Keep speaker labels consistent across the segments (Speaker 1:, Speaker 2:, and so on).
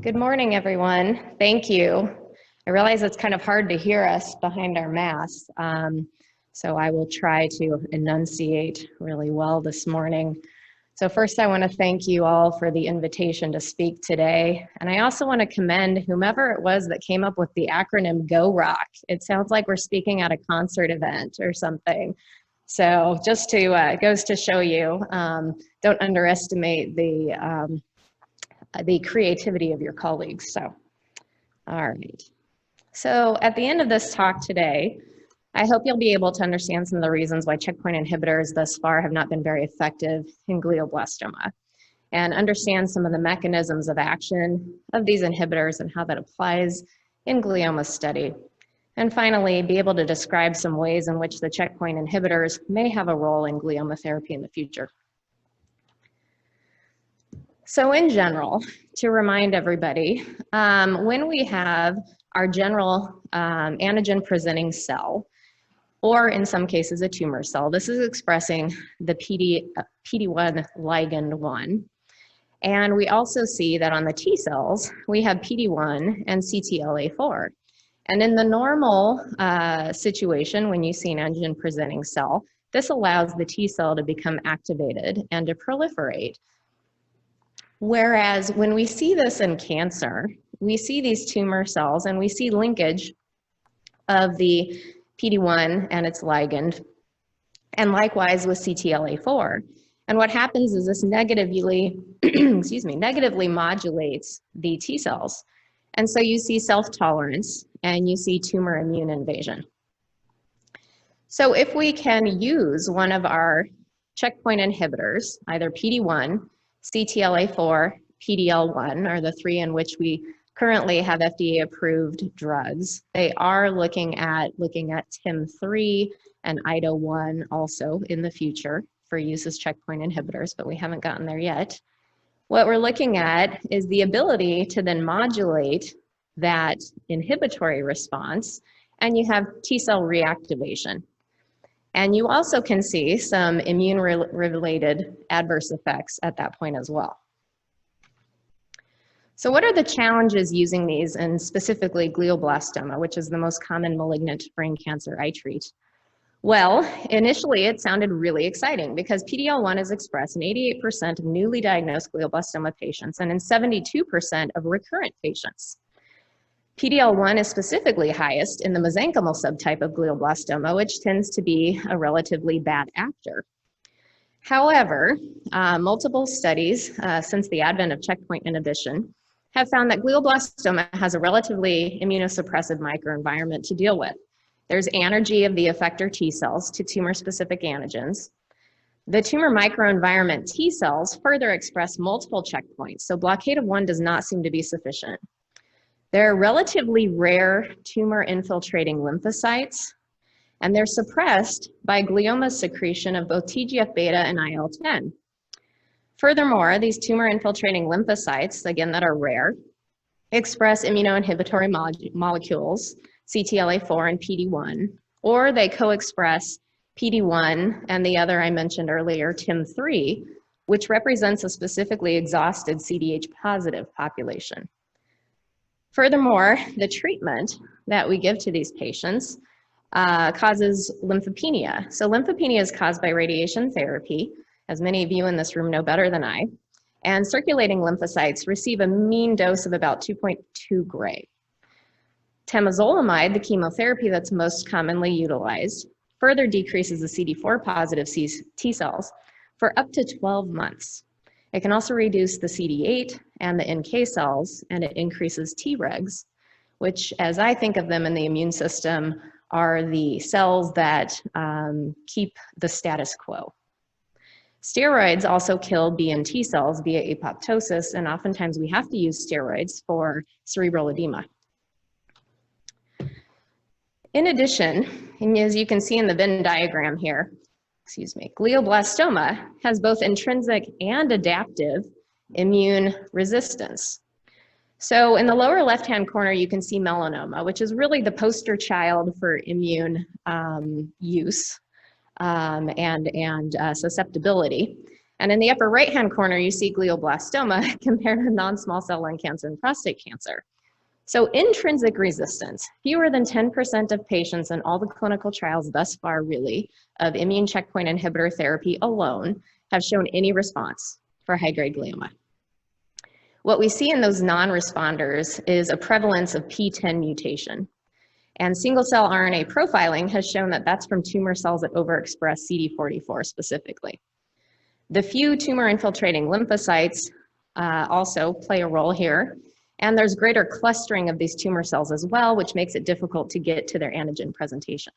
Speaker 1: Good morning, everyone. Thank you. I realize it's kind of hard to hear us behind our masks, so I will try to enunciate really well this morning. So first, I want to thank you all for the invitation to speak today. And I also want to commend whomever it was that came up with the acronym Go Rock. It sounds like we're speaking at a concert event or something. So just to goes to show you, don't underestimate the creativity of your colleagues. So, all right. So at the end of this talk today, I hope you'll be able to understand some of the reasons why checkpoint inhibitors thus far have not been very effective in glioblastoma, and understand some of the mechanisms of action of these inhibitors and how that applies in glioma study. And finally, be able to describe some ways in which the checkpoint inhibitors may have a role in glioma therapy in the future. So in general, to remind everybody, when we have our general antigen presenting cell, or in some cases a tumor cell, this is expressing the PD-1 ligand 1. And we also see that on the T cells, we have PD-1 and CTLA-4. And in the normal situation, when you see an antigen presenting cell, this allows the T cell to become activated and to proliferate. Whereas when we see this in cancer, we see these tumor cells and we see linkage of the PD-1 and its ligand, and likewise with CTLA-4. And what happens is this negatively, negatively modulates the T cells. And so you see self-tolerance and you see tumor immune invasion. So if we can use one of our checkpoint inhibitors, either PD-1, CTLA-4, PD-L1 are the three in which we currently have FDA-approved drugs. They are looking at TIM-3 and IDO1 also in the future for use as checkpoint inhibitors, but we haven't gotten there yet. What we're looking at is the ability to then modulate that inhibitory response, and you have T-cell reactivation. And you also can see some immune-related adverse effects at that point as well. So what are the challenges using these, and specifically glioblastoma, which is the most common malignant brain cancer I treat? Well, initially it sounded really exciting because PD-L1 is expressed in 88% of newly diagnosed glioblastoma patients and in 72% of recurrent patients. PD-L1 is specifically highest in the mesenchymal subtype of glioblastoma, which tends to be a relatively bad actor. However, multiple studies since the advent of checkpoint inhibition have found that glioblastoma has a relatively immunosuppressive microenvironment to deal with. There's anergy of the effector T cells to tumor-specific antigens. The tumor microenvironment T cells further express multiple checkpoints, so blockade of one does not seem to be sufficient. There are relatively rare tumor-infiltrating lymphocytes, and they're suppressed by glioma secretion of both TGF-beta and IL-10. Furthermore, these tumor-infiltrating lymphocytes, again that are rare, express immunoinhibitory molecules, CTLA-4 and PD-1, or they co-express PD-1 and the other I mentioned earlier, TIM-3, which represents a specifically exhausted CD8-positive population. Furthermore, the treatment that we give to these patients causes lymphopenia. So lymphopenia is caused by radiation therapy, as many of you in this room know better than I, and circulating lymphocytes receive a mean dose of about 2.2 gray. Temozolomide, the chemotherapy that's most commonly utilized, further decreases the CD4 positive T cells for up to 12 months. It can also reduce the CD8 and the NK cells, and it increases Tregs, which, as I think of them in the immune system, are the cells that keep the status quo. Steroids also kill B and T cells via apoptosis, and oftentimes we have to use steroids for cerebral edema. In addition, and as you can see in the Venn diagram here, glioblastoma has both intrinsic and adaptive immune resistance. So in the lower left-hand corner, you can see melanoma, which is really the poster child for immune use and susceptibility. And in the upper right-hand corner, you see glioblastoma compared to non-small cell lung cancer and prostate cancer. So intrinsic resistance, fewer than 10% of patients in all the clinical trials thus far really of immune checkpoint inhibitor therapy alone have shown any response for high-grade glioma. What we see in those non-responders is a prevalence of P10 mutation. And single-cell RNA profiling has shown that that's from tumor cells that overexpress CD44 specifically. The few tumor-infiltrating lymphocytes also play a role here, and there's greater clustering of these tumor cells as well, which makes it difficult to get to their antigen presentation.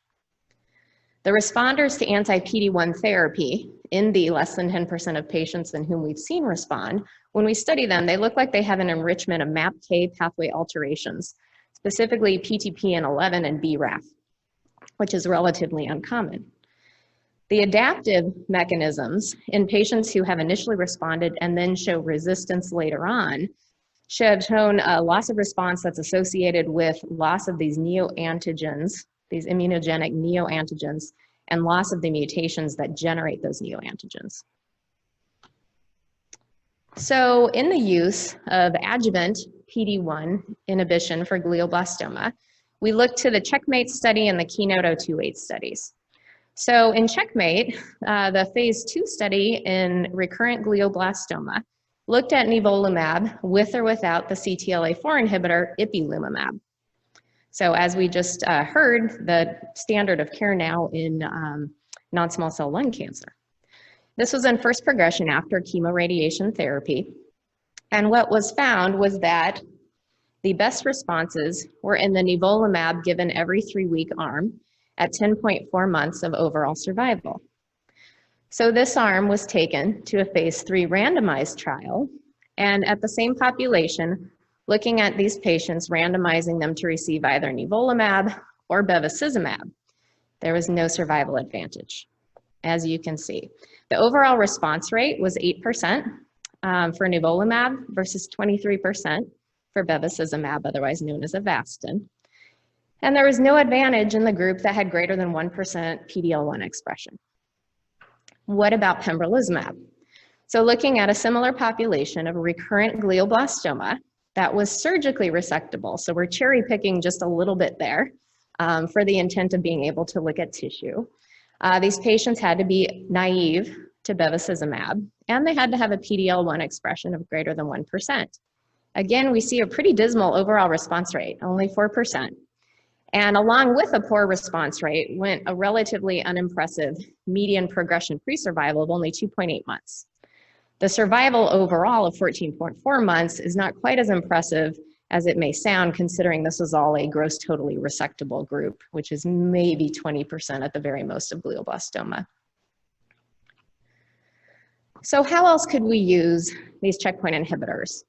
Speaker 1: The responders to anti-PD-1 therapy in the less than 10% of patients in whom we've seen respond, when we study them, they look like they have an enrichment of MAPK pathway alterations, specifically PTPN11 and BRAF, which is relatively uncommon. The adaptive mechanisms in patients who have initially responded and then show resistance later on have shown a loss of response that's associated with loss of these neoantigens, these immunogenic neoantigens, and loss of the mutations that generate those neoantigens. So in the use of adjuvant PD-1 inhibition for glioblastoma, we looked to the CheckMate study and the Keynote-028 studies. So in CheckMate, the phase 2 study in recurrent glioblastoma looked at nivolumab with or without the CTLA-4 inhibitor ipilimumab. So as we just heard, the standard of care now in non-small cell lung cancer. This was in first progression after chemoradiation therapy. And what was found was that the best responses were in the nivolumab given every 3-week arm at 10.4 months of overall survival. So this arm was taken to a phase 3 randomized trial, and at the same population, looking at these patients, randomizing them to receive either nivolumab or bevacizumab. There was no survival advantage, as you can see. The overall response rate was 8% for nivolumab versus 23% for bevacizumab, otherwise known as Avastin. And there was no advantage in the group that had greater than 1% PD-L1 expression. What about pembrolizumab? So looking at a similar population of recurrent glioblastoma that was surgically resectable, so we're cherry picking just a little bit there for the intent of being able to look at tissue. These patients had to be naive to bevacizumab, and they had to have a PD-L1 expression of greater than 1%. Again, we see a pretty dismal overall response rate, only 4%. And along with a poor response rate went a relatively unimpressive median progression-free survival of only 2.8 months. The survival overall of 14.4 months is not quite as impressive as it may sound, considering this is all a gross totally resectable group, which is maybe 20% at the very most of glioblastoma. So how else could we use these checkpoint inhibitors?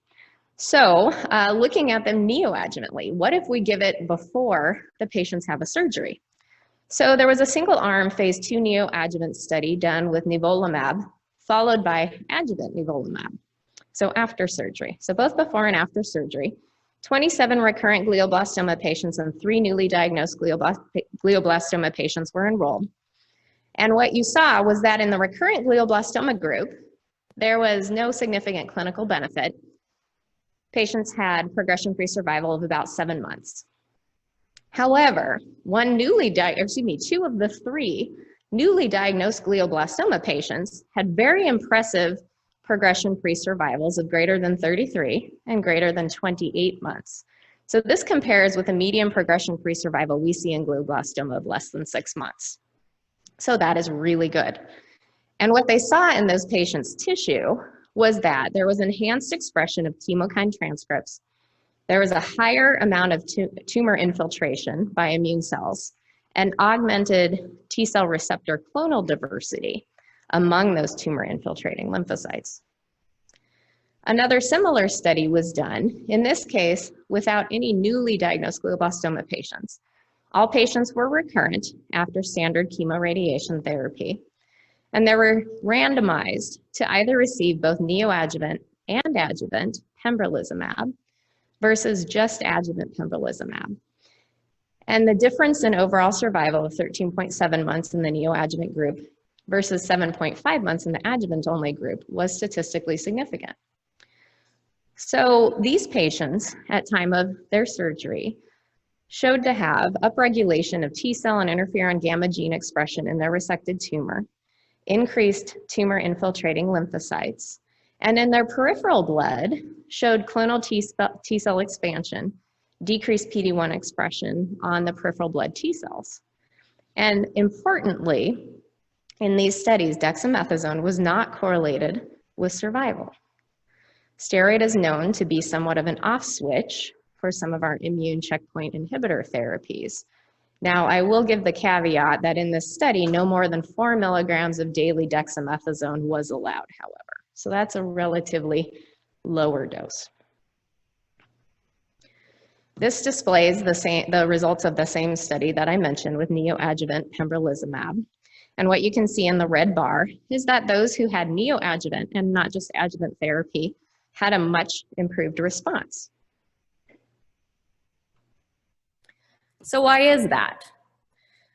Speaker 1: So looking at them neoadjuvantly, what if we give it before the patients have a surgery? So there was a single arm phase 2 neoadjuvant study done with nivolumab, followed by adjuvant nivolumab, so after surgery. So both before and after surgery, 27 recurrent glioblastoma patients and 3 newly diagnosed glioblastoma patients were enrolled. And what you saw was that in the recurrent glioblastoma group, there was no significant clinical benefit. Patients had progression-free survival of about 7 months. However, two of the 3 newly diagnosed glioblastoma patients had very impressive progression-free survivals of greater than 33 and greater than 28 months. So this compares with a median progression-free survival we see in glioblastoma of less than 6 months. So that is really good. And what they saw in those patients' tissue was that there was enhanced expression of chemokine transcripts. There was a higher amount of tumor infiltration by immune cells and augmented T-cell receptor clonal diversity among those tumor infiltrating lymphocytes. Another similar study was done, in this case, without any newly diagnosed glioblastoma patients. All patients were recurrent after standard chemoradiation therapy, and they were randomized to either receive both neoadjuvant and adjuvant pembrolizumab versus just adjuvant pembrolizumab. And the difference in overall survival of 13.7 months in the neoadjuvant group versus 7.5 months in the adjuvant-only group was statistically significant. So these patients, at time of their surgery, showed to have upregulation of T cell and interferon gamma gene expression in their resected tumor, increased tumor infiltrating lymphocytes, and in their peripheral blood showed clonal T cell expansion, decreased PD-1 expression on the peripheral blood T cells. And importantly, in these studies, dexamethasone was not correlated with survival. Steroid is known to be somewhat of an off switch for some of our immune checkpoint inhibitor therapies. Now, I will give the caveat that in this study, no more than 4 milligrams of daily dexamethasone was allowed, however. So that's a relatively lower dose. This displays the results of the same study that I mentioned with neoadjuvant pembrolizumab. And what you can see in the red bar is that those who had neoadjuvant and not just adjuvant therapy had a much improved response. So why is that?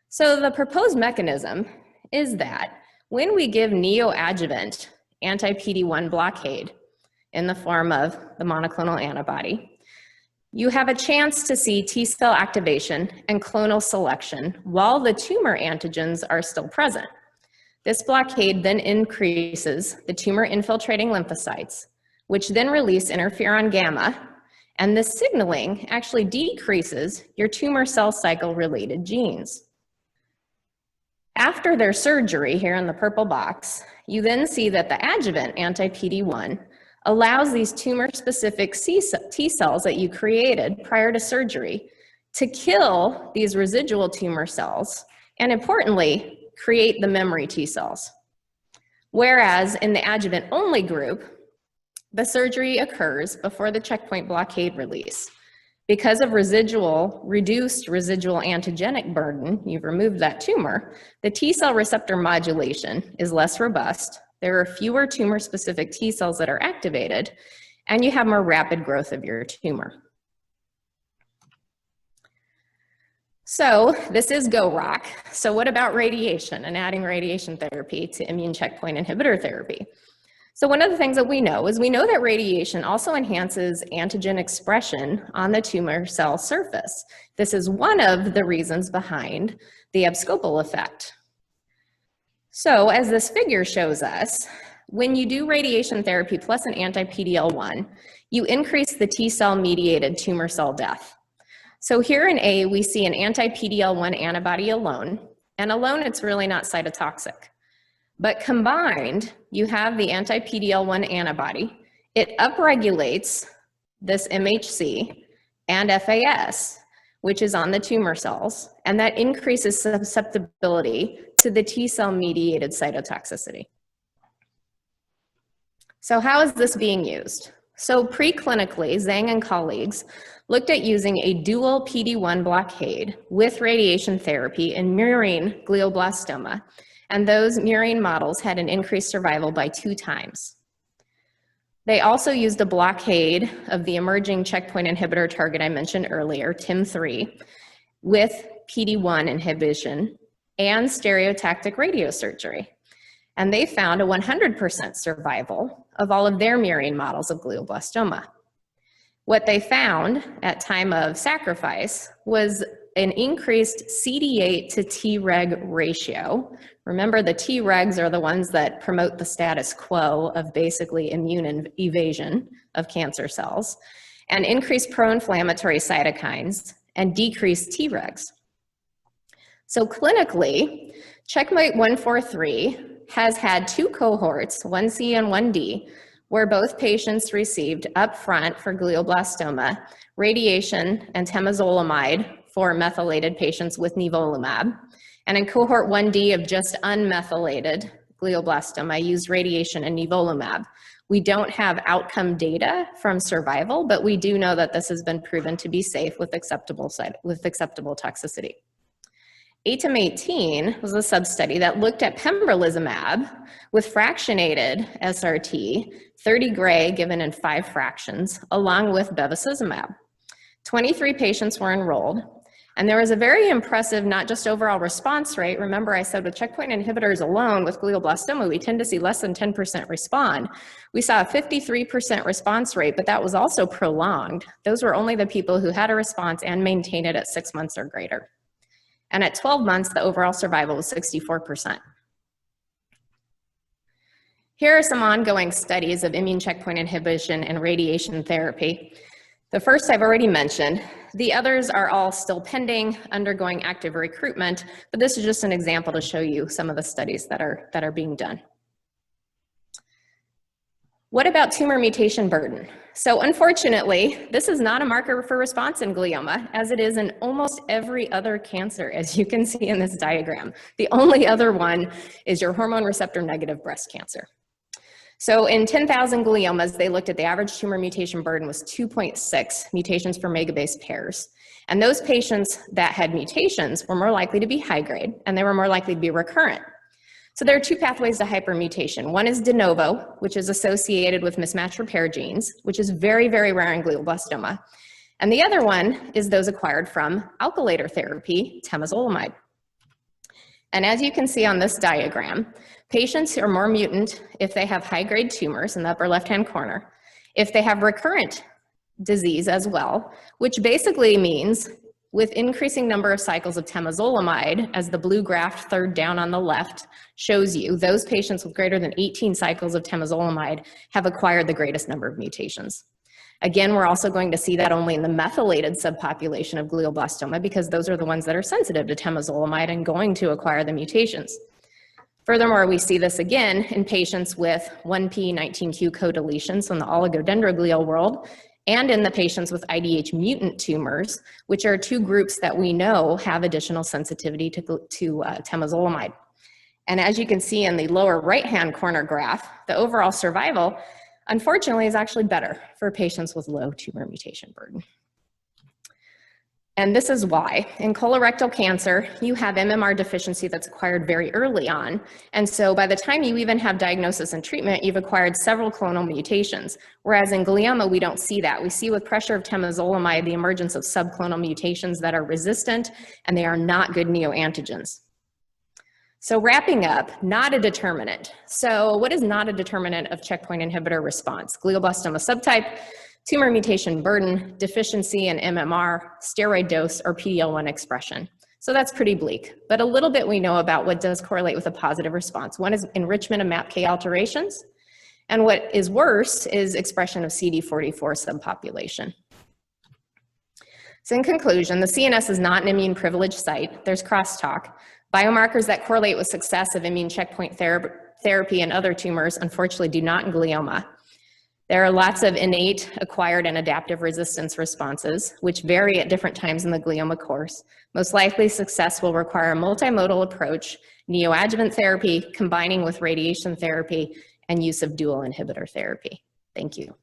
Speaker 1: So the proposed mechanism is that when we give neoadjuvant anti-PD-1 blockade in the form of the monoclonal antibody, you have a chance to see T cell activation and clonal selection while the tumor antigens are still present. This blockade then increases the tumor infiltrating lymphocytes, which then release interferon gamma, and this signaling actually decreases your tumor cell cycle related genes. After their surgery, here in the purple box, you then see that the adjuvant anti-PD-1 allows these tumor-specific T cells that you created prior to surgery to kill these residual tumor cells, and importantly, create the memory T cells. Whereas in the adjuvant-only group, the surgery occurs before the checkpoint blockade release. Because of reduced residual antigenic burden, you've removed that tumor, the T cell receptor modulation is less robust. There are fewer tumor-specific T cells that are activated, and you have more rapid growth of your tumor. So this is GO-ROCK. So what about radiation and adding radiation therapy to immune checkpoint inhibitor therapy? So one of the things that we know is that radiation also enhances antigen expression on the tumor cell surface. This is one of the reasons behind the abscopal effect. So as this figure shows us, when you do radiation therapy plus an anti-PD-L1, you increase the T cell mediated tumor cell death. So here in A, we see an anti-PD-L1 antibody alone, and alone it's really not cytotoxic. But combined, you have the anti-PD-L1 antibody. It upregulates this MHC and FAS, which is on the tumor cells, and that increases susceptibility to the T cell mediated cytotoxicity. So how is this being used? So preclinically, Zhang and colleagues looked at using a dual PD-1 blockade with radiation therapy in murine glioblastoma, and those murine models had an increased survival by 2 times. They also used a blockade of the emerging checkpoint inhibitor target I mentioned earlier, TIM3, with PD-1 inhibition and stereotactic radiosurgery. And they found a 100% survival of all of their murine models of glioblastoma. What they found at time of sacrifice was an increased CD8 to Treg ratio. Remember, the Tregs are the ones that promote the status quo of basically immune evasion of cancer cells, and increased pro-inflammatory cytokines and decreased Tregs. So clinically, Checkmate 143 has had 2 cohorts, 1C and 1D, where both patients received upfront for glioblastoma radiation and temozolomide for methylated patients with nivolumab. And in cohort 1D of just unmethylated glioblastoma, used radiation and nivolumab. We don't have outcome data from survival, but we do know that this has been proven to be safe with acceptable toxicity. ATOM-18 was a sub-study that looked at pembrolizumab with fractionated SRT, 30 gray given in 5 fractions, along with bevacizumab. 23 patients were enrolled, And there was a very impressive, not just overall response rate. Remember, I said with checkpoint inhibitors alone with glioblastoma, we tend to see less than 10% respond. We saw a 53% response rate, but that was also prolonged. Those were only the people who had a response and maintained it at 6 months or greater. And at 12 months, the overall survival was 64%. Here are some ongoing studies of immune checkpoint inhibition and radiation therapy. The first I've already mentioned. The others are all still pending, undergoing active recruitment, but this is just an example to show you some of the studies that are being done. What about tumor mutation burden? So unfortunately, this is not a marker for response in glioma, as it is in almost every other cancer, as you can see in this diagram. The only other one is your hormone receptor negative breast cancer. So in 10,000 gliomas, they looked at the average tumor mutation burden was 2.6 mutations per megabase pairs. And those patients that had mutations were more likely to be high grade, and they were more likely to be recurrent. So there are two pathways to hypermutation. One is de novo, which is associated with mismatch repair genes, which is very, very rare in glioblastoma. And the other one is those acquired from alkylator therapy, temozolomide. And as you can see on this diagram, patients are more mutant if they have high-grade tumors in the upper left-hand corner, if they have recurrent disease as well, which basically means with increasing number of cycles of temozolomide, as the blue graph third down on the left shows you, those patients with greater than 18 cycles of temozolomide have acquired the greatest number of mutations. Again, we're also going to see that only in the methylated subpopulation of glioblastoma because those are the ones that are sensitive to temozolomide and going to acquire the mutations. Furthermore, we see this again in patients with 1p19q co-deletions in the oligodendroglial world and in the patients with IDH mutant tumors, which are two groups that we know have additional sensitivity to temozolomide. And as you can see in the lower right-hand corner graph, the overall survival, unfortunately, is actually better for patients with low tumor mutation burden. And this is why. In colorectal cancer, you have MMR deficiency that's acquired very early on. And so by the time you even have diagnosis and treatment, you've acquired several clonal mutations. Whereas in glioma, we don't see that. We see with pressure of temozolomide the emergence of subclonal mutations that are resistant, and they are not good neoantigens. So wrapping up, not a determinant. So what is not a determinant of checkpoint inhibitor response? Glioblastoma subtype, tumor mutation burden, deficiency in MMR, steroid dose, or PD-L1 expression. So that's pretty bleak, but a little bit we know about what does correlate with a positive response. One is enrichment of MAPK alterations, and what is worse is expression of CD44 subpopulation. So in conclusion, the CNS is not an immune privileged site. There's crosstalk. Biomarkers that correlate with success of immune checkpoint therapy and other tumors unfortunately do not in glioma. There are lots of innate, acquired, and adaptive resistance responses, which vary at different times in the glioma course. Most likely success will require a multimodal approach, neoadjuvant therapy, combining with radiation therapy, and use of dual inhibitor therapy. Thank you.